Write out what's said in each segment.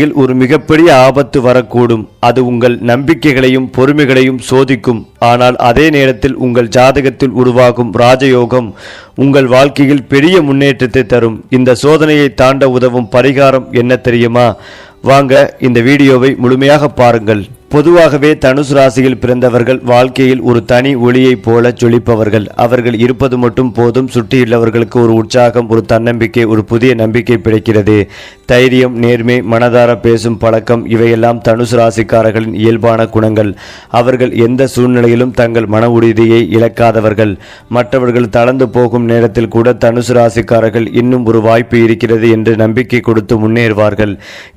வாழ்க்கையில் ஒரு மிகப்பெரிய ஆபத்து வரக்கூடும். அது உங்கள் நம்பிக்கைகளையும் பொறுமைகளையும் சோதிக்கும். ஆனால் அதே நேரத்தில் உங்கள் ஜாதகத்தில் உருவாகும் ராஜயோகம் உங்கள் வாழ்க்கையில் பெரிய முன்னேற்றத்தை தரும். இந்த சோதனையை தாண்ட உதவும் பரிகாரம் என்ன தெரியுமா? வாங்க இந்த வீடியோவை முழுமையாக பாருங்கள். பொதுவாகவே தனுசு ராசியில் பிறந்தவர்கள் வாழ்க்கையில் ஒரு தனி ஒளியைப் போல ஜொலிப்பவர்கள். அவர்கள் இருப்பது மட்டும் போதும். சுற்றியுள்ளவர்களுக்கு ஒரு உற்சாகம், ஒரு தன்னம்பிக்கை, ஒரு புதிய நம்பிக்கை பிடிக்கிறது. தைரியம், நேர்மை, மனதார பேசும் பழக்கம் இவையெல்லாம் தனுசு ராசிக்காரர்களின் இயல்பான குணங்கள். அவர்கள் எந்த சூழ்நிலையிலும் தங்கள் மன உறுதியை இழக்காதவர்கள். மற்றவர்கள் தளர்ந்து போகும் நேரத்தில் கூட தனுசு ராசிக்காரர்கள் இன்னும் ஒரு வாய்ப்பு இருக்கிறது என்று நம்பிக்கை கொடுத்து முன்னேறுவார்கள்.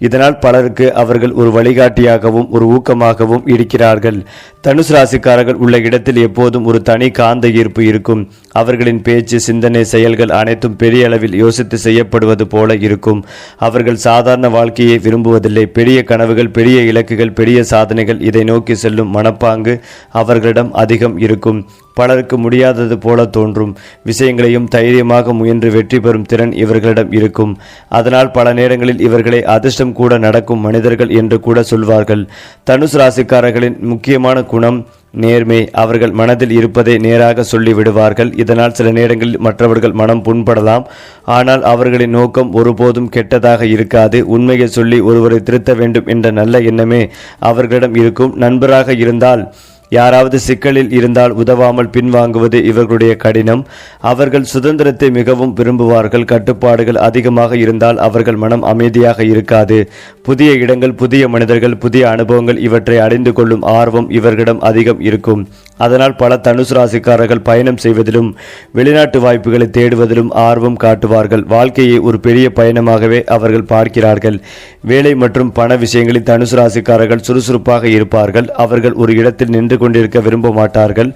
இதனால் பலருக்கு அவர்கள் ஒரு வழிகாட்டியாகவும் ஒரு ஊக்கமாகவும் இருக்கிறார்கள். தனுசு ராசிக்காரர்கள் உள்ள இடத்தில் எப்போதும் ஒரு தனி காந்த ஈர்ப்பு இருக்கும். அவர்களின் பேச்சு, சிந்தனை, செயல்கள் அனைத்தும் பெரிய அளவில் யோசித்து செய்யப்படுவது போல இருக்கும். அவர்கள் சாதாரண வாழ்க்கையை விரும்புவதில்லை. பெரிய கனவுகள், பெரிய இலக்குகள், பெரிய சாதனைகள், இதை நோக்கி செல்லும் மனப்பாங்கு அவர்களிடம் அதிகம் இருக்கும். பலருக்கு முடியாதது போல தோன்றும் விஷயங்களையும் தைரியமாக முயன்று வெற்றி பெறும் திறன் இவர்களிடம் இருக்கும். அதனால் பல நேரங்களில் இவர்களை அதிர்ஷ்டம் கூட நடக்கும் மனிதர்கள் என்று கூட சொல்வார்கள். தனுசு ராசிக்காரர்களின் முக்கியமான குணம் நேர்மை. அவர்கள் மனதில் இருப்பதை நேராக சொல்லி விடுவார்கள். இதனால் சில நேரங்களில் மற்றவர்கள் மனம் புண்படலாம். ஆனால் அவர்களின் நோக்கம் ஒருபோதும் கெட்டதாக இருக்காது. உண்மையை சொல்லி ஒருவரை திருத்த வேண்டும் என்ற நல்ல எண்ணமே அவர்களிடம் இருக்கும். நண்பராக இருந்தால் யாராவது சிக்கலில் இருந்தால் உதவாமல் பின்வாங்குவது இவர்களுடைய கடினம். அவர்கள் சுதந்திரத்தை மிகவும் விரும்புவார்கள். கட்டுப்பாடுகள் அதிகமாக இருந்தால் அவர்கள் மனம் அமைதியாக இருக்காது. புதிய இடங்கள், புதிய மனிதர்கள், புதிய அனுபவங்கள் இவற்றை அடைந்து கொள்ளும் ஆர்வம் இவர்களிடம் அதிகம் இருக்கும். அதனால் பல தனுசு ராசிக்காரர்கள் பயணம் செய்வதிலும் வெளிநாட்டு வாய்ப்புகளை தேடுவதிலும் ஆர்வம் காட்டுவார்கள். வாழ்க்கையை ஒரு பெரிய பயணமாகவே அவர்கள் பார்க்கிறார்கள். வேலை மற்றும் பண விஷயங்களில் தனுசு ராசிக்காரர்கள் சுறுசுறுப்பாக இருப்பார்கள். அவர்கள் ஒரு இடத்தில் நின்று கொண்டிருக்க விரும்ப மாட்டார்கள்.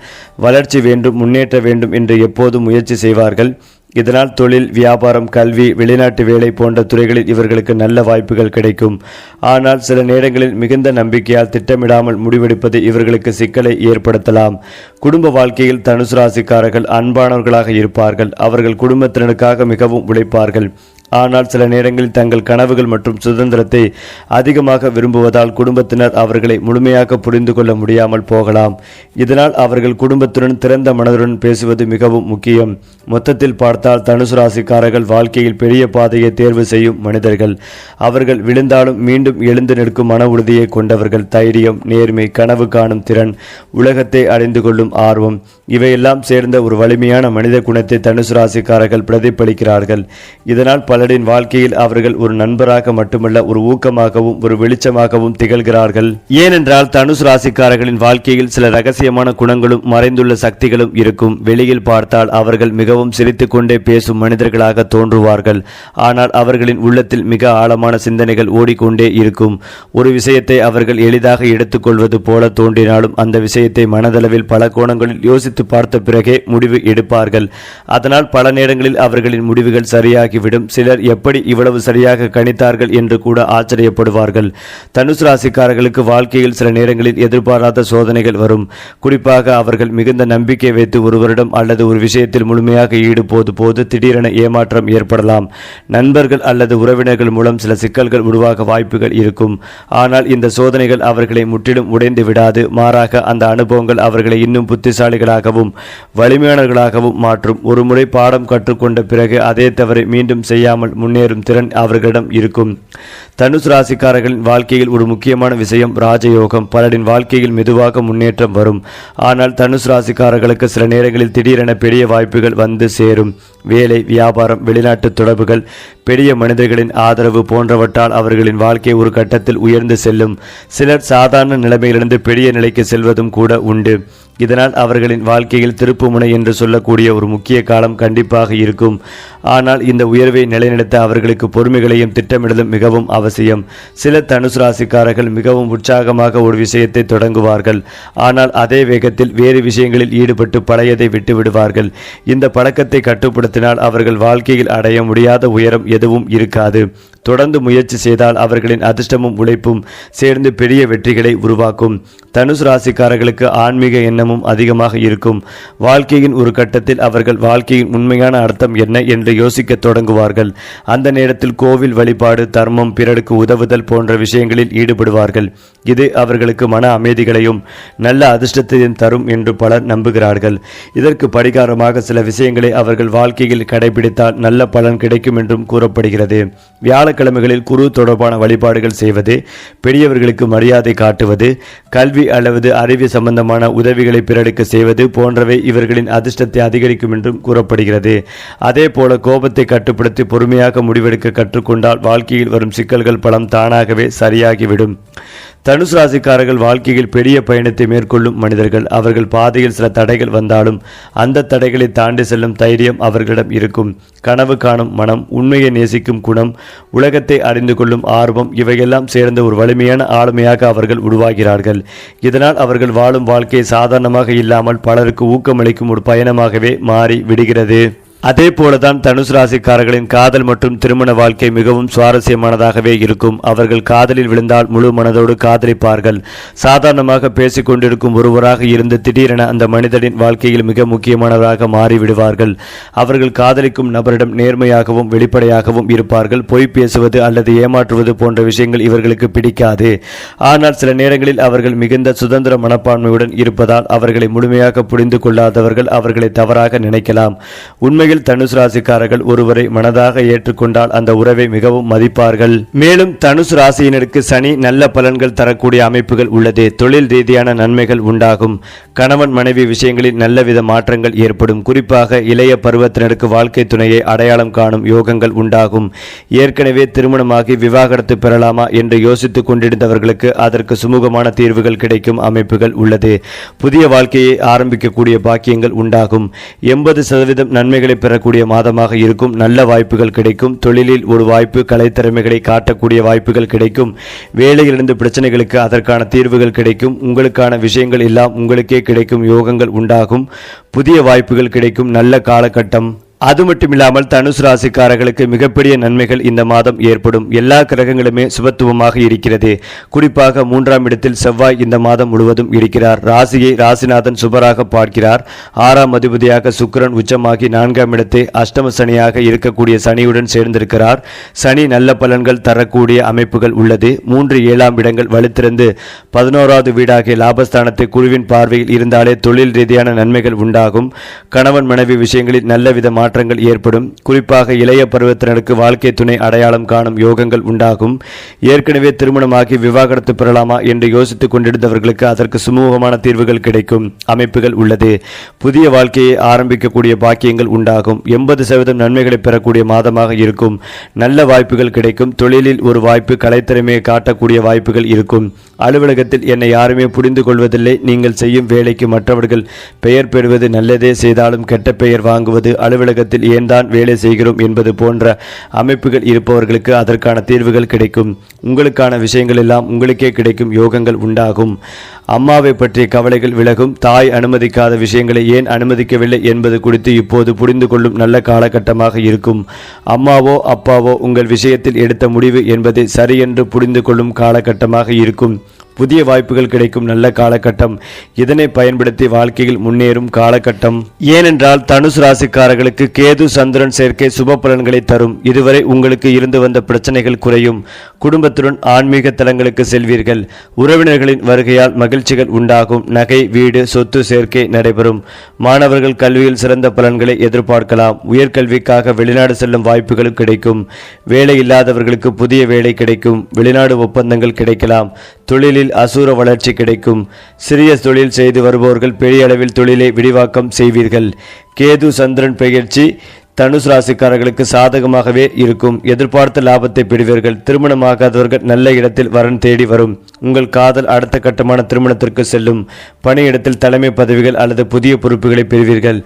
வளர்ச்சி வேண்டும், முன்னேற்ற வேண்டும் என்று எப்போதும் முயற்சி செய்வார்கள். இதனால் தொழில், வியாபாரம், கல்வி, வெளிநாட்டு வேலை போன்ற துறைகளில் இவர்களுக்கு நல்ல வாய்ப்புகள் கிடைக்கும். ஆனால் சில நேரங்களில் மிகுந்த நம்பிக்கையால் திட்டமிடாமல் முடிவெடுப்பது இவர்களுக்கு சிக்கலை ஏற்படுத்தலாம். குடும்ப வாழ்க்கையில் தனுசு ராசிக்காரர்கள் அன்பானவர்களாக இருப்பார்கள். அவர்கள் குடும்பத்தினருக்காக மிகவும் உழைப்பார்கள். ஆனால் சில நேரங்களில் தங்கள் கனவுகள் மற்றும் சுதந்திரத்தை அதிகமாக விரும்புவதால் குடும்பத்தினர் அவர்களை முழுமையாக புரிந்து கொள்ள முடியாமல் போகலாம். இதனால் அவர்கள் குடும்பத்துடன் திறந்த மனதுடன் பேசுவது மிகவும் முக்கியம். மொத்தத்தில் பார்த்தால் தனுசு ராசிக்காரர்கள் வாழ்க்கையில் பெரிய பாதையை தேர்வு செய்யும் மனிதர்கள். அவர்கள் விழுந்தாலும் மீண்டும் எழுந்து நிற்கும் மன உறுதியை கொண்டவர்கள். தைரியம், நேர்மை, கனவு காணும் திறன், உலகத்தை அறிந்து கொள்ளும் ஆர்வம் இவையெல்லாம் சேர்ந்த ஒரு வலிமையான மனித குணத்தை தனுசு ராசிக்காரர்கள் பிரதிபலிக்கிறார்கள். இதனால் பலரின் வாழ்க்கையில் அவர்கள் ஒரு நண்பராக மட்டுமல்ல, ஒரு ஊக்கமாகவும் ஒரு வெளிச்சமாகவும் திகழ்கிறார்கள். ஏனென்றால் தனுசு ராசிக்காரர்களின் வாழ்க்கையில் சில ரகசியமான குணங்களும் மறைந்துள்ள சக்திகளும் இருக்கும். வெளியில் பார்த்தால் அவர்கள் மிகவும் சிரித்துக் கொண்டே பேசும் மனிதர்களாக தோன்றுவார்கள். ஆனால் அவர்களின் உள்ளத்தில் மிக ஆழமான சிந்தனைகள் ஓடிக்கொண்டே இருக்கும். ஒரு விஷயத்தை அவர்கள் எளிதாக எடுத்துக்கொள்வது போல தோன்றினாலும் அந்த விஷயத்தை மனதளவில் பல கோணங்களில் யோசித்து பார்த்த பிறகே முடிவு எடுப்பார்கள். அதனால் பல நேரங்களில் அவர்களின் முடிவுகள் சரியாகிவிடும். சிலர் எப்படி இவ்வளவு சரியாக கணித்தார்கள் என்று கூட ஆச்சரியப்படுவார்கள். தனுசு ராசிக்காரர்களுக்கு வாழ்க்கையில் சில நேரங்களில் எதிர்பாராத சோதனைகள் வரும். குறிப்பாக அவர்கள் மிகுந்த நம்பிக்கை வைத்து ஒருவரிடம் அல்லது ஒரு விஷயத்தில் முழுமையாக ஈடுபோது போது திடீரென ஏமாற்றம் ஏற்படலாம். நண்பர்கள் அல்லது உறவினர்கள் மூலம் சில சிக்கல்கள் உருவாக வாய்ப்புகள் இருக்கும். ஆனால் இந்த சோதனைகள் அவர்களை முற்றிலும் உடைந்து விடாது. மாறாக அந்த அனுபவங்கள் அவர்களை இன்னும் புத்திசாலிகளாகவும் வலிமையானவர்களாகவும் மாற்றும். ஒரு முறை பாடம் கற்றுக்கொண்ட பிறகு அதே தவறை மீண்டும் செய்யாமல் முன்னேறும் திறன் அவர்களிடம் இருக்கும். தனுசு ராசிக்காரர்களின் வாழ்க்கையில் ஒரு முக்கியமான விஷயம் ராஜயோகம். பலரின் வாழ்க்கையில் மெதுவாக முன்னேற்றம் வரும். ஆனால் தனுசு ராசிக்காரர்களுக்கு சில நேரங்களில் திடீரென பெரிய வாய்ப்புகள் வந்து சேரும். வேலை, வியாபாரம், வெளிநாட்டு தொடர்புகள், பெரிய மனிதர்களின் ஆதரவு போன்றவற்றால் அவர்களின் வாழ்க்கை ஒரு கட்டத்தில் உயர்ந்து செல்லும். சிலர் சாதாரண நிலைமையிலிருந்து பெரிய நிலைக்கு செல்வதும் கூட உண்டு. இதனால் அவர்களின் வாழ்க்கையில் திருப்புமுனை என்று சொல்லக்கூடிய ஒரு முக்கிய காலம் கண்டிப்பாக இருக்கும். ஆனால் இந்த உயர்வை நிலைநிறுத்த அவர்களுக்கு பொறுமைகளையும் திட்டமிடலும் மிகவும் அவசியம். சில தனுசு ராசிக்காரர்கள் மிகவும் உற்சாகமாக ஒரு விஷயத்தை தொடங்குவார்கள். ஆனால் அதே வேகத்தில் வேறு விஷயங்களில் ஈடுபட்டு பழையதை விட்டு விடுவார்கள். இந்த பழக்கத்தை கட்டுப்படுத்தினால் அவர்கள் வாழ்க்கையில் அடைய முடியாத உயரம் எதுவும் இருக்காது. தொடர்ந்து முயற்சி செய்தால் அவர்களின் அதிர்ஷ்டமும் உழைப்பும் சேர்ந்து பெரிய வெற்றிகளை உருவாக்கும். தனுசு ராசிக்காரர்களுக்கு ஆன்மீக எண்ணமும் அதிகமாக இருக்கும். வாழ்க்கையின் ஒரு கட்டத்தில் அவர்கள் வாழ்க்கையின் உண்மையான அர்த்தம் என்ன என்று யோசிக்க தொடங்குவார்கள். அந்த நேரத்தில் கோவில் வழிபாடு, தர்மம், பிறருக்கு உதவுதல் போன்ற விஷயங்களில் ஈடுபடுவார்கள். இது அவர்களுக்கு மன அமைதிகளையும் நல்ல அதிர்ஷ்டத்தையும் தரும் என்று பலர் நம்புகிறார்கள். இதற்கு பரிகாரமாக சில விஷயங்களை அவர்கள் வாழ்க்கையில் கடைபிடித்தால் நல்ல பலன் கிடைக்கும் என்றும் கூறப்படுகிறது. வியாழக்கிழமைகளில் குரு தொடர்பான வழிபாடுகள் செய்வது, பெரியவர்களுக்கு மரியாதை காட்டுவது, கல்வி அல்லது அறிவு சம்பந்தமான உதவிகளை பிறருக்கு செய்வது போன்றவை இவர்களின் அதிர்ஷ்டத்தை அதிகரிக்கும் என்றும் கூறப்படுகிறது. அதே போல கோபத்தை கட்டுப்படுத்தி பொறுமையாக முடிவெடுக்க கற்றுக்கொண்டால் வாழ்க்கையில் வரும் சிக்கல்கள் பலம் தானாகவே சரியாகிவிடும். தனுசு ராசிக்காரர்கள் வாழ்க்கையில் பெரிய பயணத்தை மேற்கொள்ளும் மனிதர்கள். அவர்கள் பாதையில் சில தடைகள் வந்தாலும் அந்த தடைகளை தாண்டி செல்லும் தைரியம் அவர்களிடம் இருக்கும். கனவு காணும் மனம், உண்மையை நேசிக்கும் குணம், உலகத்தை அறிந்து கொள்ளும் ஆர்வம் இவையெல்லாம் சேர்ந்த ஒரு வலிமையான ஆளுமையாக அவர்கள் உருவாகிறார்கள். இதனால் அவர்கள் வாழும் வாழ்க்கை சாதாரணமாக இல்லாமல் பலருக்கு ஊக்கமளிக்கும் ஒரு பயணமாகவே மாறி விடுகிறது. அதே போலதான் தனுசு ராசிக்காரர்களின் காதல் மற்றும் திருமண வாழ்க்கை மிகவும் சுவாரஸ்யமானதாகவே இருக்கும். அவர்கள் காதலில் விழுந்தால் முழு மனதோடு காதலிப்பார்கள். சாதாரணமாக பேசிக் கொண்டிருக்கும் ஒருவராக இருந்து திடீரென அந்த மனிதனின் வாழ்க்கையில் மிக முக்கியமானவராக மாறிவிடுவார்கள். அவர்கள் காதலிக்கும் நபரிடம் நேர்மையாகவும் வெளிப்படையாகவும் இருப்பார்கள். பொய் பேசுவது அல்லது ஏமாற்றுவது போன்ற விஷயங்கள் இவர்களுக்கு பிடிக்காது. ஆனால் சில நேரங்களில் அவர்கள் மிகுந்த சுதந்திர மனப்பான்மையுடன் இருப்பதால் அவர்களை முழுமையாக புரிந்து கொள்ளாதவர்கள் அவர்களை தவறாக நினைக்கலாம். உண்மையில் தனுசு ராசிக்காரர்கள் ஒருவரை மனதாக ஏற்றுக்கொண்டால் அந்த உறவை மிகவும் மதிப்பார்கள். மேலும் தனுசு ராசியினருக்கு சனி நல்ல பலன்கள் தரக்கூடிய அமைப்புகள் உள்ளது. தொழில் ரீதியான நன்மைகள் உண்டாகும். கணவன் மனைவி விஷயங்களில் நல்லவித மாற்றங்கள் ஏற்படும். குறிப்பாக இளைய பருவத்தினருக்கு வாழ்க்கை துணையை அடையாளம் காணும் யோகங்கள் உண்டாகும். ஏற்கனவே திருமணமாகி விவாகரத்து பெறலாமா என்று யோசித்துக் கொண்டிருந்தவர்களுக்கு அதற்கு சுமூகமான தீர்வுகள் கிடைக்கும் அமைப்புகள் உள்ளது. புதிய வாழ்க்கையை ஆரம்பிக்கக்கூடிய பாக்கியங்கள் உண்டாகும். 80% நன்மைகளை பெறக்கூடிய மாதமாக இருக்கும். நல்ல வாய்ப்புகள் கிடைக்கும். தொழிலில் ஒரு வாய்ப்பு, கலைத்திறமைகளை காட்டக்கூடிய வாய்ப்புகள் கிடைக்கும். வேலையிலிருந்து பிரச்சனைகளுக்கு அதற்கான தீர்வுகள் கிடைக்கும். உங்களுக்கான விஷயங்கள் எல்லாம் உங்களுக்கே கிடைக்கும் யோகங்கள் உண்டாகும். புதிய வாய்ப்புகள் கிடைக்கும் நல்ல காலகட்டம். அது மட்டுமில்லாமல் தனுசு ராசிக்காரர்களுக்கு மிகப்பெரிய நன்மைகள் இந்த மாதம் ஏற்படும். எல்லா கிரகங்களுமே சுபத்துவமாக இருக்கிறது. குறிப்பாக 3ஆம் இடத்தில் செவ்வாய் இந்த மாதம் முழுவதும் இருக்கிறார். ராசியை ராசிநாதன் சுபராக பார்க்கிறார். 6ஆம் அதிபதியாக சுக்கிரன் உச்சமாகி 4ஆம் இடத்தை அஷ்டம சனியாக இருக்கக்கூடிய சனியுடன் சேர்ந்திருக்கிறார். சனி நல்ல பலன்கள் தரக்கூடிய அமைப்புகள் உள்ளது. 3, 7ஆம் இடங்கள் வலுத்திருந்து 11வது வீடாகிய லாபஸ்தானத்தை குருவின் பார்வையில் இருந்தாலே தொழில் ரீதியான நன்மைகள் உண்டாகும். கணவன் மனைவி விஷயங்களில் நல்லவித மாற்றங்கள் ஏற்படும். குறிப்பாக இளைய பருவத்தினருக்கு வாழ்க்கை துணை அடையாளம் காணும் யோகங்கள் உண்டாகும். ஏற்கனவே திருமணமாகி விவாகரத்து பெறலாமா என்று யோசித்துக் கொண்டிருந்தவர்களுக்கு அதற்கு சுமூகமான தீர்வுகள் கிடைக்கும் அமைப்புகள் உள்ளது. புதிய வாழ்க்கையை ஆரம்பிக்கக்கூடிய பாக்கியங்கள் உண்டாகும். 80% நன்மைகளை பெறக்கூடிய மாதமாக இருக்கும். நல்ல வாய்ப்புகள் கிடைக்கும். தொழிலில் ஒரு வாய்ப்பு, கலைத்திறமையை காட்டக்கூடிய வாய்ப்புகள் இருக்கும். அலுவலகத்தில் என்னை யாருமே புரிந்து கொள்வதில்லை, நீங்கள் செய்யும் வேலைக்கு மற்றவர்கள் பெயர் பெறுவது நல்லதே, செய்தாலும் கெட்ட பெயர் வாங்குவது, அலுவலகத்தில் ஏன் தான் வேலை செய்கிறோம் என்பது போன்ற அமைப்புகள் இருப்பவர்களுக்கு அதற்கான தீர்வுகள் கிடைக்கும். உங்களுக்கான விஷயங்கள் எல்லாம் உங்களுக்கே கிடைக்கும் யோகங்கள் உண்டாகும். அம்மாவை பற்றிய கவலைகள் விலகும். தாய் அனுமதிக்காத விஷயங்களை ஏன் அனுமதிக்கவில்லை என்பது குறித்து இப்போது புரிந்து கொள்ளும் நல்ல காலகட்டமாக இருக்கும். அம்மாவோ அப்பாவோ உங்கள் விஷயத்தில் எடுத்த முடிவு என்பதை சரியென்று புரிந்து கொள்ளும் காலகட்டமாக இருக்கும். புதிய வாய்ப்புகள் கிடைக்கும் நல்ல காலகட்டம். இதனை பயன்படுத்தி வாழ்க்கையில் முன்னேறும் காலகட்டம். ஏனென்றால் தனுசு ராசிக்காரர்களுக்கு கேது சந்திரன் சேர்க்கை சுப பலன்களை தரும். இதுவரை உங்களுக்கு இருந்து வந்த பிரச்சனைகள் குறையும். குடும்பத்துடன் ஆன்மீக தலங்களுக்கு செல்வீர்கள். உறவினர்களின் வருகையால் மகிழ்ச்சிகள் உண்டாகும். நகை, வீடு, சொத்து சேர்க்கை நடைபெறும். மாணவர்கள் கல்வியில் சிறந்த பலன்களை எதிர்பார்க்கலாம். உயர்கல்விக்காக வெளிநாடு செல்லும் வாய்ப்புகள் கிடைக்கும். வேலை இல்லாதவர்களுக்கு புதிய வேலை கிடைக்கும். வெளிநாடு ஒப்பந்தங்கள் கிடைக்கலாம். தொழிலில் அசூர வளர்ச்சி கிடைக்கும். சிறிய தொழில் செய்து வருபவர்கள் பெரிய அளவில் தொழிலை விரிவாக்கம் செய்வீர்கள். கேது சந்திரன் பெயர்ச்சி தனுசு ராசிக்காரர்களுக்கு சாதகமாகவே இருக்கும். எதிர்பார்த்த லாபத்தை பெறுவீர்கள். திருமணமாகாதவர்கள் நல்ல இடத்தில் வரன் தேடி வரும். உங்கள் காதல் அடுத்த கட்டமான திருமணத்திற்கு செல்லும். பணியிடத்தில் தலைமை பதவிகள் அல்லது புதிய பொறுப்புகளை பெறுவீர்கள்.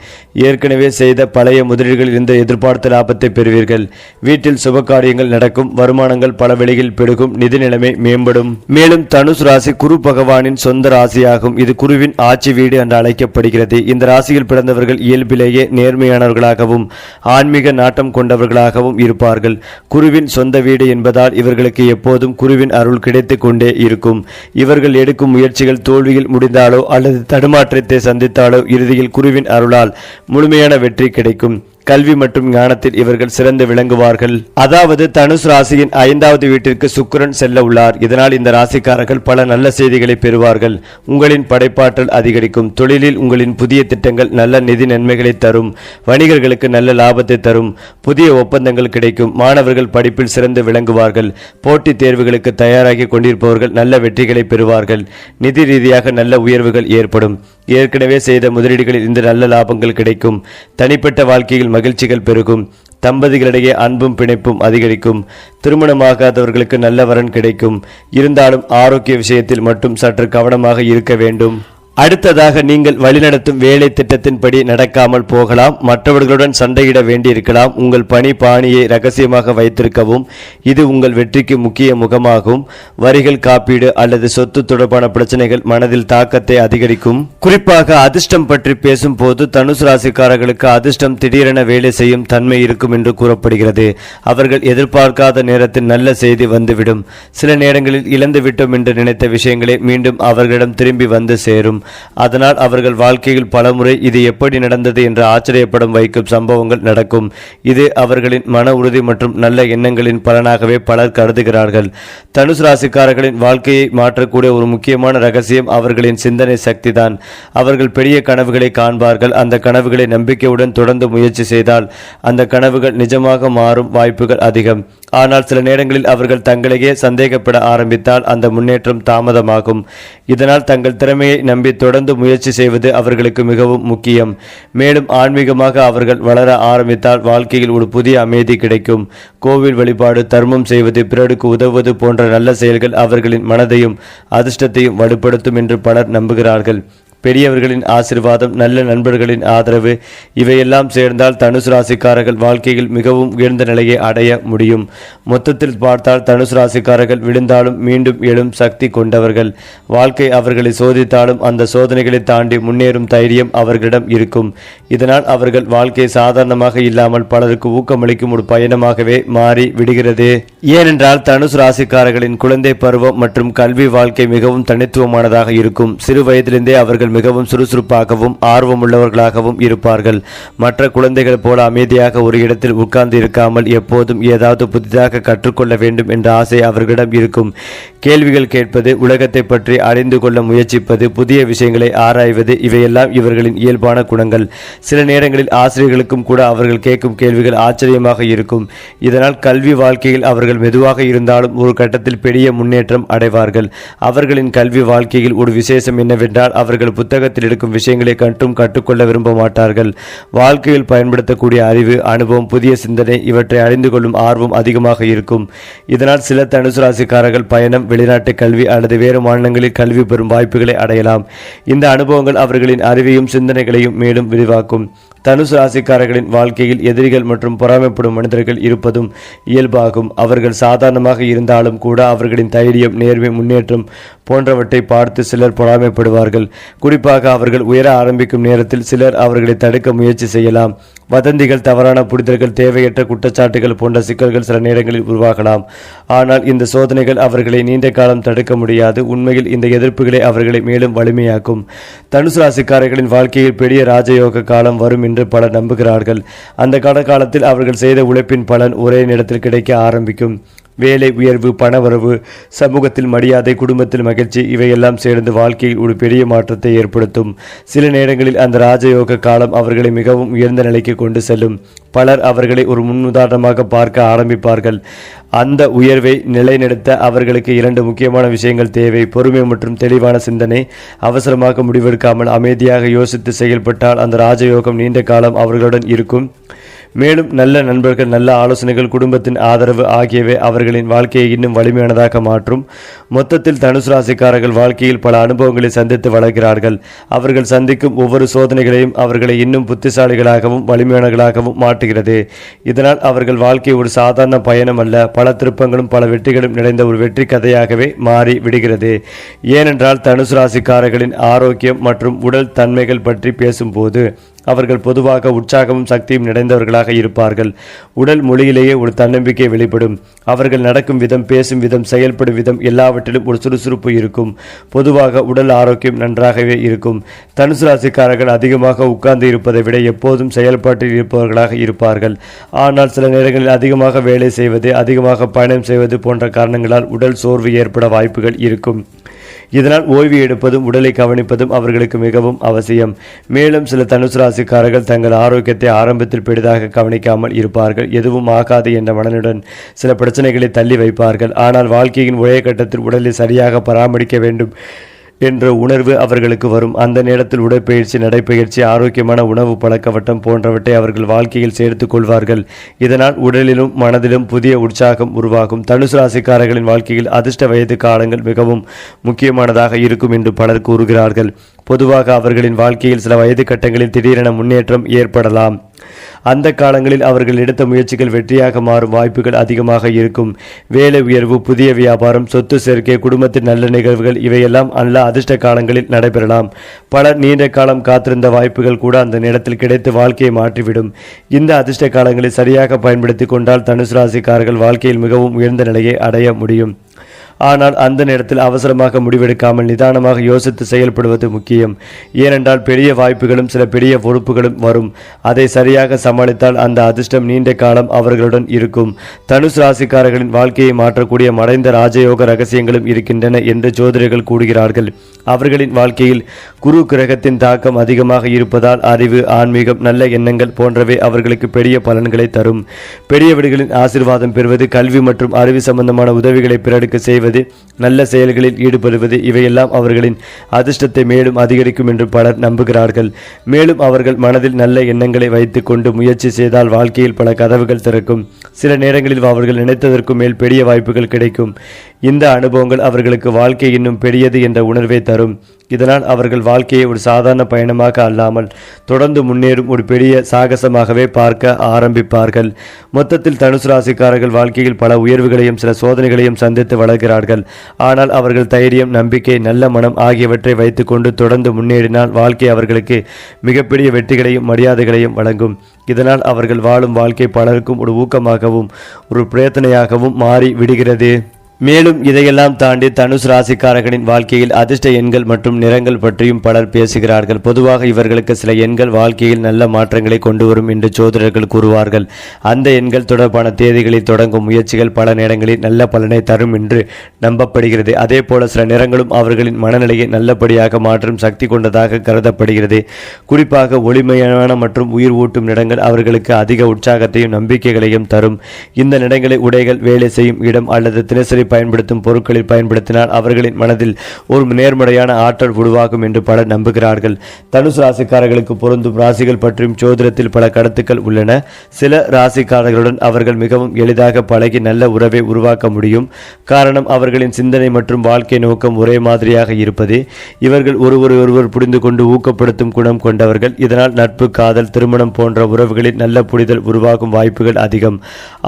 ஏற்கனவே செய்த பழைய முதலீடுகளில் இருந்த எதிர்பார்த்த லாபத்தை பெறுவீர்கள். வீட்டில் சுப காரியங்கள் நடக்கும். வருமானங்கள் பல வழிகளில் பெருகும். நிதி நிலைமை மேம்படும். மேலும் தனுசு ராசி குரு பகவானின் சொந்த ராசியாகும். இது குருவின் ஆட்சி வீடு என்று அழைக்கப்படுகிறது. இந்த ராசியில் பிறந்தவர்கள் இயல்பிலேயே நேர்மையானவர்களாகவும் ஆன்மீக நாட்டம் கொண்டவர்களாகவும் இருப்பார்கள். குருவின் சொந்த வீடு என்பதால் இவர்களுக்கு எப்போதும் குருவின் அருள் கிடைத்து கொண்டே இருக்கும். இவர்கள் எடுக்கும் முயற்சிகள் தோல்வியில் முடிந்தாலோ அல்லது தடுமாற்றத்தை சந்தித்தாலோ இறுதியில் குருவின் அருளால் முழுமையான வெற்றி கிடைக்கும். கல்வி மற்றும் ஞானத்தில் இவர்கள் சிறந்து விளங்குவார்கள். அதாவது தனுசு ராசியின் 5வது வீட்டிற்கு சுக்கிரன் செல்ல உள்ளார். இதனால் இந்த ராசிக்காரர்கள் பல நல்ல செய்திகளை பெறுவார்கள். உங்களின் படைப்பாற்றல் அதிகரிக்கும். தொழிலில் உங்களின் புதிய திட்டங்கள் நல்ல நிதி நன்மைகளை தரும். வணிகர்களுக்கு நல்ல லாபத்தை தரும். புதிய ஒப்பந்தங்கள் கிடைக்கும். மாணவர்கள் படிப்பில் சிறந்து விளங்குவார்கள். போட்டித் தேர்வுகளுக்கு தயாராகி கொண்டிருப்பவர்கள் நல்ல வெற்றிகளை பெறுவார்கள். நிதி ரீதியாக நல்ல உயர்வுகள் ஏற்படும். ஏற்கனவே செய்த முதலீடுகளில் இந்த நல்ல லாபங்கள் கிடைக்கும். தனிப்பட்ட வாழ்க்கையில் மகிழ்ச்சிகள் பெருகும். தம்பதிகளிடையே அன்பும் பிணைப்பும் அதிகரிக்கும். திருமணமாகாதவர்களுக்கு நல்ல வரன் கிடைக்கும். இருந்தாலும் ஆரோக்கிய விஷயத்தில் மட்டும் சற்று கவனமாக இருக்க வேண்டும். அடுத்ததாக நீங்கள் வழிநடத்தும் வேலை திட்டத்தின்படி நடக்காமல் போகலாம். மற்றவர்களுடன் சண்டையிட வேண்டியிருக்கலாம். உங்கள் பணி பாணியை ரகசியமாக வைத்திருக்கவும். இது உங்கள் வெற்றிக்கு முக்கிய முகமாகும். வரிகள், காப்பீடு அல்லது சொத்து தொடர்பான பிரச்சனைகள் மனதில் தாக்கத்தை அதிகரிக்கும். குறிப்பாக அதிர்ஷ்டம் பற்றி பேசும் போது தனுசு ராசிக்காரர்களுக்கு அதிர்ஷ்டம் திடீரென வேலை செய்யும் தன்மை இருக்கும் என்று கூறப்படுகிறது. அவர்கள் எதிர்பார்க்காத நேரத்தில் நல்ல செய்தி வந்துவிடும். சில நேரங்களில் இழந்துவிட்டோம் என்று நினைத்த விஷயங்களே மீண்டும் அவர்களிடம் திரும்பி வந்து சேரும். அதனால் அவர்கள் வாழ்க்கையில் பலமுறை இது எப்படி நடந்தது என்று ஆச்சரியப்படும் வைக்கும் சம்பவங்கள் நடக்கும். இது அவர்களின் மன உறுதி மற்றும் நல்ல எண்ணங்களின் பலனாகவே பலர் கருதுகிறார்கள். தனுசு ராசிக்காரர்களின் வாழ்க்கையை மாற்றக்கூடிய ஒரு முக்கியமான ரகசியம் அவர்களின் சிந்தனை சக்தி தான். அவர்கள் பெரிய கனவுகளை காண்பார்கள். அந்த கனவுகளை நம்பிக்கையுடன் தொடர்ந்து முயற்சி செய்தால் அந்த கனவுகள் நிஜமாக மாறும் வாய்ப்புகள் அதிகம். ஆனால் சில நேரங்களில் அவர்கள் தங்களையே சந்தேகப்பட ஆரம்பித்தால் அந்த முன்னேற்றம் தாமதமாகும். இதனால் தங்கள் திறமையை நம்பி தொடர்ந்து முயற்சி செய்வது அவர்களுக்கு மிகவும் முக்கியம். மேலும் ஆன்மீகமாக அவர்கள் வளர ஆரம்பித்தால் வாழ்க்கையில் ஒரு புதிய அமைதி கிடைக்கும். கோவில் வழிபாடு, தர்மம் செய்வது, பிறருக்கு உதவுவது போன்ற நல்ல செயல்கள் அவர்களின் மனதையும் அதிர்ஷ்டத்தையும் வலுப்படுத்தும் என்று பலர் நம்புகிறார்கள். பெரியவர்களின் ஆசீர்வாதம், நல்ல நண்பர்களின் ஆதரவு இவையெல்லாம் சேர்ந்தால் தனுசு ராசிக்காரர்கள் வாழ்க்கையில் மிகவும் உயர்ந்த நிலையை அடைய முடியும். மொத்தத்தில் பார்த்தால் தனுசு ராசிக்காரர்கள் விழுந்தாலும் மீண்டும் எழும் சக்தி கொண்டவர்கள். வாழ்க்கை அவர்களை சோதித்தாலும் அந்த சோதனைகளை தாண்டி முன்னேறும் தைரியம் அவர்களிடம் இருக்கும். இதனால் அவர்கள் வாழ்க்கை சாதாரணமாக இல்லாமல் பலருக்கு ஊக்கமளிக்கும் ஒரு பயணமாகவே மாறி விடுகிறது. ஏனென்றால் தனுசு ராசிக்காரர்களின் குழந்தை பருவம் மற்றும் கல்வி வாழ்க்கை மிகவும் தனித்துவமானதாக இருக்கும். சிறு வயதிலிருந்தே அவர்கள் மிகவும் சுறுசுறுப்பாகவும் ஆர்வமுள்ளவர்களாகவும் இருப்பார்கள். மற்ற குழந்தைகள் போல அமைதியாக ஒரு இடத்தில் உட்கார்ந்து இருக்காமல் எப்போதும் ஏதாவது புதிதாக கற்றுக்கொள்ள வேண்டும் என்ற ஆசை அவர்களிடம் இருக்கும். கேள்விகள் கேட்பது, உலகத்தை பற்றி அறிந்து கொள்ள முயற்சிப்பது, புதிய விஷயங்களை ஆராய்வது இவையெல்லாம் இவர்களின் இயல்பான குணங்கள். சில நேரங்களில் ஆசிரியர்களுக்கும் கூட அவர்கள் கேட்கும் கேள்விகள் ஆச்சரியமாக இருக்கும். இதனால் கல்வி வாழ்க்கையில் அவர்கள் மெதுவாக இருந்தாலும் ஒரு கட்டத்தில் பெரிய முன்னேற்றம் அடைவார்கள். அவர்களின் கல்வி வாழ்க்கையில் ஒரு விசேஷம் என்னவென்றால் அவர்கள் புத்தகத்தில் இருக்கும் விஷயங்களை கற்றுக்கொள்ள விரும்ப மாட்டார்கள். வாழ்க்கையில் பயன்படுத்தக்கூடிய அறிவு, அனுபவம், புதிய சிந்தனை இவற்றை அறிந்து கொள்ளும் ஆர்வம் அதிகமாக இருக்கும். இதனால் சில தனுசு ராசிக்காரர்கள் பயணம், வெளிநாட்டு கல்வி அல்லது வேறு மாநிலங்களில் கல்வி பெறும் வாய்ப்புகளை அடையலாம். இந்த அனுபவங்கள் அவர்களின் அறிவையும் சிந்தனைகளையும் மேலும் விரிவாக்கும். தனுசு ராசிக்காரர்களின் வாழ்க்கையில் எதிரிகள் மற்றும் பொறாமைப்படும் மனிதர்கள் இருப்பதும் இயல்பாகும். அவர்கள் சாதாரணமாக இருந்தாலும் கூட அவர்களின் தைரியம், நேர்மை, முன்னேற்றம் போன்றவற்றை பார்த்து சிலர் பொறாமைப்படுவார்கள். குறிப்பாக அவர்கள் உயர ஆரம்பிக்கும் நேரத்தில் சிலர் அவர்களை தடுக்க முயற்சி செய்யலாம். வதந்திகள், தவறான புரிதல்கள், தேவையற்ற குற்றச்சாட்டுகள் போன்ற சிக்கல்கள் சில நேரங்களில் உருவாகலாம். ஆனால் இந்த சோதனைகள் அவர்களை நீண்ட காலம் தடுக்க முடியாது. உண்மையில் இந்த எதிர்ப்புகளை அவர்களை மேலும் வலிமையாக்கும். தனுசு ராசிக்காரர்களின் வாழ்க்கையில் பெரிய ராஜயோக காலம் வரும் என்று பலர் நம்புகிறார்கள். அந்த காலத்தில் அவர்கள் செய்த உழைப்பின் பலன் ஒரே நேரத்தில் கிடைக்க ஆரம்பிக்கும். வேலை உயர்வு, பணவரவு, சமூகத்தில் மரியாதை, குடும்பத்தில் மகிழ்ச்சி இவையெல்லாம் சேர்ந்து வாழ்க்கையில் ஒரு பெரிய மாற்றத்தை ஏற்படுத்தும். சில நேரங்களில் அந்த ராஜயோக காலம் அவர்களை மிகவும் உயர்ந்த நிலைக்கு கொண்டு செல்லும். பலர் அவர்களை ஒரு முன்னுதாரணமாக பார்க்க ஆரம்பிப்பார்கள். அந்த உயர்வை நிலைநிறுத்த அவர்களுக்கு 2 முக்கியமான விஷயங்கள் தேவை: பொறுமை மற்றும் தெளிவான சிந்தனை. அவசரமாக முடிவெடுக்காமல் அமைதியாக யோசித்து செயல்பட்டால் அந்த ராஜயோகம் நீண்ட காலம் அவர்களுடன் இருக்கும். மேலும் நல்ல நண்பர்கள், நல்ல ஆலோசனைகள், குடும்பத்தின் ஆதரவு ஆகியவை அவர்களின் வாழ்க்கையை இன்னும் வலிமையானதாக மாற்றும். மொத்தத்தில் தனுசு ராசிக்காரர்கள் வாழ்க்கையில் பல அனுபவங்களை சந்தித்து வளர்கிறார்கள். அவர்கள் சந்திக்கும் ஒவ்வொரு சோதனைகளையும் அவர்களை இன்னும் புத்திசாலிகளாகவும் வலிமையானவர்களாகவும் மாற்றுகிறது. இதனால் அவர்கள் வாழ்க்கை ஒரு சாதாரண பயணம் அல்ல, பல திருப்பங்களும் பல வெற்றிகளும் நிறைந்த ஒரு வெற்றி கதையாகவே மாறி விடுகிறது. ஏனென்றால் தனுசு ராசிக்காரர்களின் ஆரோக்கியம் மற்றும் உடல் தன்மைகள் பற்றி பேசும்போது அவர்கள் பொதுவாக உற்சாகமும் சக்தியும் நிறைந்தவர்களாக இருப்பார்கள். உடல் மொழியிலேயே ஒரு தன்னம்பிக்கை வெளிப்படும். அவர்கள் நடக்கும் விதம், பேசும் விதம், செயல்படும் விதம் எல்லாவற்றிலும் ஒரு சுறுசுறுப்பு இருக்கும். பொதுவாக உடல் ஆரோக்கியம் நன்றாகவே இருக்கும். தனுசு ராசிக்காரர்கள் அதிகமாக உட்கார்ந்து இருப்பதை விட எப்போதும் செயல்பாட்டில் இருப்பவர்களாக இருப்பார்கள். ஆனால் சில நேரங்களில் அதிகமாக வேலை செய்வது, அதிகமாக பயணம் செய்வது போன்ற காரணங்களால் உடல் சோர்வு ஏற்பட வாய்ப்புகள் இருக்கும். இதனால் ஓய்வு எடுப்பதும் உடலை கவனிப்பதும் அவர்களுக்கு மிகவும் அவசியம். மேலும் சில தனுசு ராசிக்காரர்கள் தங்கள் ஆரோக்கியத்தை ஆரம்பத்தில் பெரிதாக கவனிக்காமல் இருப்பார்கள். எதுவும் ஆகாது என்ற மனனுடன் சில பிரச்சனைகளை தள்ளி வைப்பார்கள். ஆனால் வாழ்க்கையின் ஒரே கட்டத்தில் உடலை சரியாக பராமரிக்க வேண்டும் என்ற உணர்வு அவர்களுக்கு வரும். அந்த நேரத்தில் உடற்பயிற்சி, நடைப்பயிற்சி, ஆரோக்கியமான உணவு பழக்கவட்டம் போன்றவற்றை அவர்கள் வாழ்க்கையில் சேர்த்து கொள்வார்கள். இதனால் உடலிலும் மனதிலும் புதிய உற்சாகம் உருவாகும். தனுசு ராசிக்காரர்களின் வாழ்க்கையில் அதிர்ஷ்ட வயது காலங்கள் மிகவும் முக்கியமானதாக இருக்கும் என்று பலர் கூறுகிறார்கள். பொதுவாக அவர்களின் வாழ்க்கையில் சில வயது கட்டங்களில் திடீரென முன்னேற்றம் ஏற்படலாம். அந்த காலங்களில் அவர்கள் எடுத்த முயற்சிகள் வெற்றியாக மாறும் வாய்ப்புகள் அதிகமாக இருக்கும். வேலை உயர்வு, புதிய வியாபாரம், சொத்து சேர்க்கை, குடும்பத்தின் நல்ல நிகழ்வுகள் இவையெல்லாம் நல்ல அதிர்ஷ்ட காலங்களில் நடைபெறலாம். பலர் நீண்ட காலம் காத்திருந்த வாய்ப்புகள் கூட அந்த நேரத்தில் கிடைத்து வாழ்க்கையை மாற்றிவிடும். இந்த அதிர்ஷ்ட காலங்களை சரியாக பயன்படுத்தி கொண்டால் தனுசு ராசிக்காரர்கள் வாழ்க்கையில் மிகவும் உயர்ந்த நிலையை அடைய முடியும். ஆனால் அந்த நேரத்தில் அவசரமாக முடிவெடுக்காமல் நிதானமாக யோசித்து செயல்படுவது முக்கியம். ஏனென்றால் பெரிய வாய்ப்புகளும் சில பெரிய பொறுப்புகளும் வரும். அதை சரியாக சமாளித்தால் அந்த அதிர்ஷ்டம் நீண்ட காலம் அவர்களுடன் இருக்கும். தனுசு ராசிக்காரர்களின் வாழ்க்கையை மாற்றக்கூடிய மறைந்த ராஜயோக ரகசியங்களும் இருக்கின்றன என்று ஜோதிடர்கள் கூறுகிறார்கள். அவர்களின் வாழ்க்கையில் குரு கிரகத்தின் தாக்கம் அதிகமாக இருப்பதால் அறிவு, ஆன்மீகம், நல்ல எண்ணங்கள் போன்றவை அவர்களுக்கு பெரிய பலன்களை தரும். பெரியவர்களின் ஆசீர்வாதம் பெறுவது, கல்வி மற்றும் அறிவு சம்பந்தமான உதவிகளை பிறருக்கு செய்வது, நல்ல செயல்களில் ஈடுபடுவது இவையெல்லாம் அவர்களின் அதிர்ஷ்டத்தை மேலும் அதிகரிக்கும் என்று பலர் நம்புகிறார்கள். மேலும் அவர்கள் மனதில் நல்ல எண்ணங்களை வைத்துக் கொண்டு முயற்சி செய்தால் வாழ்க்கையில் பல கதவுகள் திறக்கும். சில நேரங்களில் அவர்கள் நினைத்ததற்கும் மேல் பெரிய வாய்ப்புகள் கிடைக்கும். இந்த அனுபவங்கள் அவர்களுக்கு வாழ்க்கை இன்னும் பெரியது என்ற உணர்வை தரும். இதனால் அவர்கள் வாழ்க்கையை ஒரு சாதாரண பயணமாக அல்லாமல் தொடர்ந்து முன்னேறும் ஒரு பெரிய சாகசமாகவே பார்க்க ஆரம்பிப்பார்கள். மொத்தத்தில் தனுசு ராசிக்காரர்கள் வாழ்க்கையில் பல உயர்வுகளையும் சில சோதனைகளையும் சந்தித்து வளர்கிறார்கள். ஆனால் அவர்கள் தைரியம், நம்பிக்கை, நல்ல மனம் ஆகியவற்றை வைத்துக்கொண்டு தொடர்ந்து முன்னேறினால் வாழ்க்கை அவர்களுக்கு மிகப்பெரிய வெற்றிகளையும் மரியாதைகளையும் வழங்கும். இதனால் அவர்கள் வாழும் வாழ்க்கை பலருக்கும் ஒரு ஊக்கமாகவும் ஒரு பிரயத்தனையாகவும் மாறி விடுகிறது. மேலும் இதையெல்லாம் தாண்டி தனுசு ராசிக்காரர்களின் வாழ்க்கையில் அதிர்ஷ்ட எண்கள் மற்றும் நிறங்கள் பற்றியும் பலர் பேசுகிறார்கள். பொதுவாக இவர்களுக்கு சில எண்கள் வாழ்க்கையில் நல்ல மாற்றங்களை கொண்டு வரும் என்று ஜோதிடர்கள் கூறுவார்கள். அந்த எண்கள் தொடர்பான தேதிகளில் தொடங்கும் முயற்சிகள் பல நேரங்களில் நல்ல பலனை தரும் என்று நம்பப்படுகிறது. அதே போல சில நிறங்களும் அவர்களின் மனநிலையை நல்லபடியாக மாற்றும் சக்தி கொண்டதாக கருதப்படுகிறது. குறிப்பாக ஒளிமையான மற்றும் உயிர் ஊட்டும் நிறங்கள் அவர்களுக்கு அதிக உற்சாகத்தையும் நம்பிக்கைகளையும் தரும். இந்த நிறங்களை உடைகள், வேலை செய்யும் இடம் அல்லது தினசரி பயன்படுத்தும் பொருட்களில் பயன்படுத்தினால் அவர்களின் மனதில் ஒரு நேர்மறையான ஆற்றல் உருவாகும் என்று பலர் நம்புகிறார்கள். தனுசு ராசிக்காரர்களுக்கு பொருந்தும் ராசிகள் பற்றியும் ஜோதிடத்தில் பல கருத்துக்கள் உள்ளன. சில ராசிக்காரர்களுடன் அவர்கள் மிகவும் எளிதாக பழகி நல்ல உறவை உருவாக்க முடியும். காரணம் அவர்களின் சிந்தனை மற்றும் வாழ்க்கை நோக்கம் ஒரே மாதிரியாக இருப்பதே. இவர்கள் ஒருவர் புரிந்து கொண்டு ஊக்கப்படுத்தும் குணம் கொண்டவர்கள். இதனால் நட்பு, காதல், திருமணம் போன்ற உறவுகளில் நல்ல புரிதல் உருவாகும் வாய்ப்புகள் அதிகம்.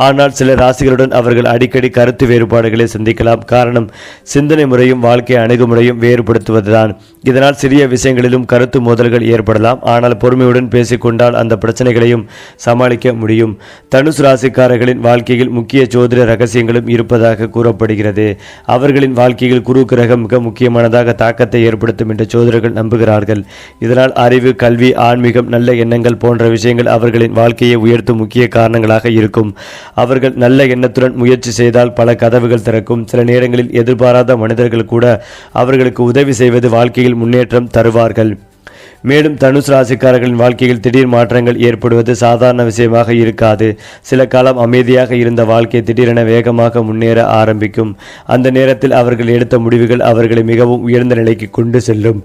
ஆனால் சில ராசிகளுடன் அவர்கள் அடிக்கடி கருத்து வேறுபாடுகளை சந்திக்கலாம். காரணம் சிந்தனை முறையும் வாழ்க்கை அணுகுமுறையும் வேறுபடுத்துவதுதான். இதனால் சிறிய விஷயங்களிலும் கருத்து மோதல்கள் ஏற்படலாம். ஆனால் பொறுமையுடன் பேசிக்கொண்டால் அந்த பிரச்சனைகளையும் சமாளிக்க முடியும். தனுசு ராசிக்காரர்களின் வாழ்க்கையில் முக்கிய ஜோதிட ரகசியங்களும் இருப்பதாக கூறப்படுகிறது. அவர்களின் வாழ்க்கையில் குரு கிரகம் மிக முக்கியமானதாக தாக்கத்தை ஏற்படுத்தும் என்று ஜோதிடர்கள் நம்புகிறார்கள். இதனால் அறிவு, கல்வி, ஆன்மீகம், நல்ல எண்ணங்கள் போன்ற விஷயங்கள் அவர்களின் வாழ்க்கையை உயர்த்தும் முக்கிய காரணங்களாக இருக்கும். அவர்கள் நல்ல எண்ணத்துடன் முயற்சி செய்தால் பல கதவுகள் திறக்கும். சில நேரங்களில் எதிர்பாராத மனிதர்கள் கூட அவர்களுக்கு உதவி செய்வது வாழ்க்கையில் முன்னேற்றம் தருவார்கள். மேலும் தனுசு ராசிக்காரர்களின் வாழ்க்கையில் திடீர் மாற்றங்கள் ஏற்படுவது சாதாரண விஷயமாக இருக்காது. சில காலம் அமைதியாக இருந்த வாழ்க்கை திடீரென வேகமாக முன்னேற ஆரம்பிக்கும். அந்த நேரத்தில் அவர்கள் எடுத்த முடிவுகள் அவர்களை மிகவும் உயர்ந்த நிலைக்கு கொண்டு செல்லும்.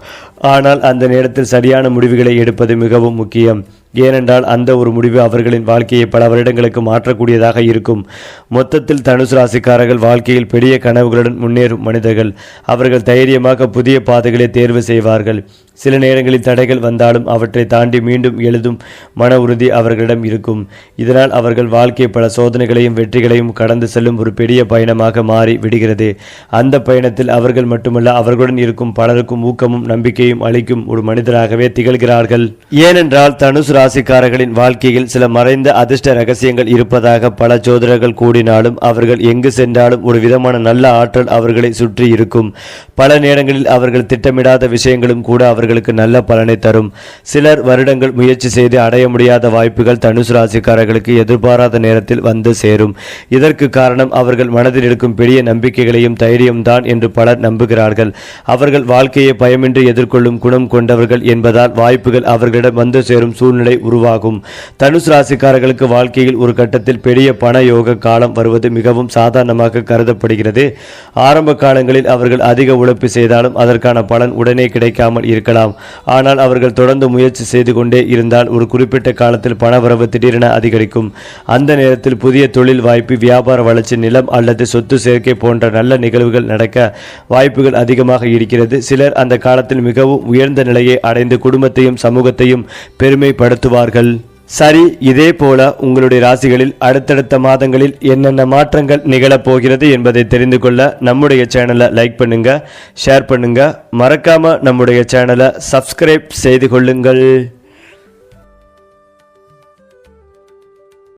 ஆனால் அந்த நேரத்தில் சரியான முடிவுகளை எடுப்பது மிகவும் முக்கியம். ஏனென்றால் அந்த ஒரு முடிவு அவர்களின் வாழ்க்கையை பல வருடங்களுக்கு மாற்றக்கூடியதாக இருக்கும். மொத்தத்தில் தனுசு ராசிக்காரர்கள் வாழ்க்கையில் பெரிய கனவுகளுடன் முன்னேறும் மனிதர்கள். அவர்கள் தைரியமாக புதிய பாதைகளை தேர்வு செய்வார்கள். சில நேரங்களில் தடைகள் வந்தாலும் அவற்றை தாண்டி மீண்டும் எழுதும் மன உறுதி அவர்களிடம் இருக்கும். இதனால் அவர்கள் வாழ்க்கை பல சோதனைகளையும் வெற்றிகளையும் கடந்து செல்லும் ஒரு பெரிய பயணமாக மாறி விடுகிறது. அந்த பயணத்தில் அவர்கள் மட்டுமல்ல, அவர்களுடன் இருக்கும் பலருக்கும் ஊக்கமும் நம்பிக்கையும் அளிக்கும் ஒரு மனிதராகவே திகழ்கிறார்கள். ஏனென்றால் தனுசு ராசிக்காரர்களின் வாழ்க்கையில் சில மறைந்த அதிர்ஷ்ட ரகசியங்கள் இருப்பதாக பல ஜோதிடர்கள் கூடினாலும் அவர்கள் எங்கு சென்றாலும் ஒரு விதமான நல்ல ஆற்றல் அவர்களை சுற்றி இருக்கும். பல நேரங்களில் அவர்கள் திட்டமிடாத விஷயங்களும் கூட அவர்களுக்கு நல்ல பலனை தரும். சிலர் வருடங்கள் முயற்சி செய்து அடைய முடியாத வாய்ப்புகள் தனுசு ராசிக்காரர்களுக்கு எதிர்பாராத நேரத்தில் வந்து சேரும். இதற்கு காரணம் அவர்கள் மனதில் இருக்கும் பெரிய நம்பிக்கைகளையும் தைரியம்தான் என்று பலர் நம்புகிறார்கள். அவர்கள் வாழ்க்கையை பயமின்றி எதிர்கொள்ளும் குணம் கொண்டவர்கள் என்பதால் வாய்ப்புகள் அவர்களிடம் வந்து சேரும் சூழ்நிலை உருவாகும். தனுசு ராசிக்காரர்களுக்கு வாழ்க்கையில் ஒரு கட்டத்தில் பெரிய பண யோக காலம் வருவது மிகவும் சாதாரணமாக கருதப்படுகிறது. ஆரம்ப காலங்களில் அவர்கள் அதிக உழைப்பு செய்தாலும் அதற்கான பலன் உடனே கிடைக்காமல் இருக்கலாம். ஆனால் அவர்கள் தொடர்ந்து முயற்சி செய்து கொண்டே இருந்தால் ஒரு குறிப்பிட்ட காலத்தில் பணவரவு திடீரென அதிகரிக்கும். அந்த நேரத்தில் புதிய தொழில் வாய்ப்பு, வியாபார வளர்ச்சி, நிலம் அல்லது சொத்து சேர்க்கை போன்ற நல்ல நிகழ்வுகள் நடக்க வாய்ப்புகள் அதிகமாக இருக்கிறது. சிலர் அந்த காலத்தில் மிகவும் உயர்ந்த நிலையை அடைந்து குடும்பத்தையும் சமூகத்தையும் பெருமைப்படுத்துவார்கள். சரி, இதே போல உங்களுடைய ராசிகளில் அடுத்தடுத்த மாதங்களில் என்னென்ன மாற்றங்கள் நிகழப்போகிறது என்பதை தெரிந்து கொள்ள நம்முடைய சேனலை லைக் பண்ணுங்க, ஷேர் பண்ணுங்க, மறக்காம நம்முடைய சேனலை சப்ஸ்கிரைப் செய்து கொள்ளுங்கள்.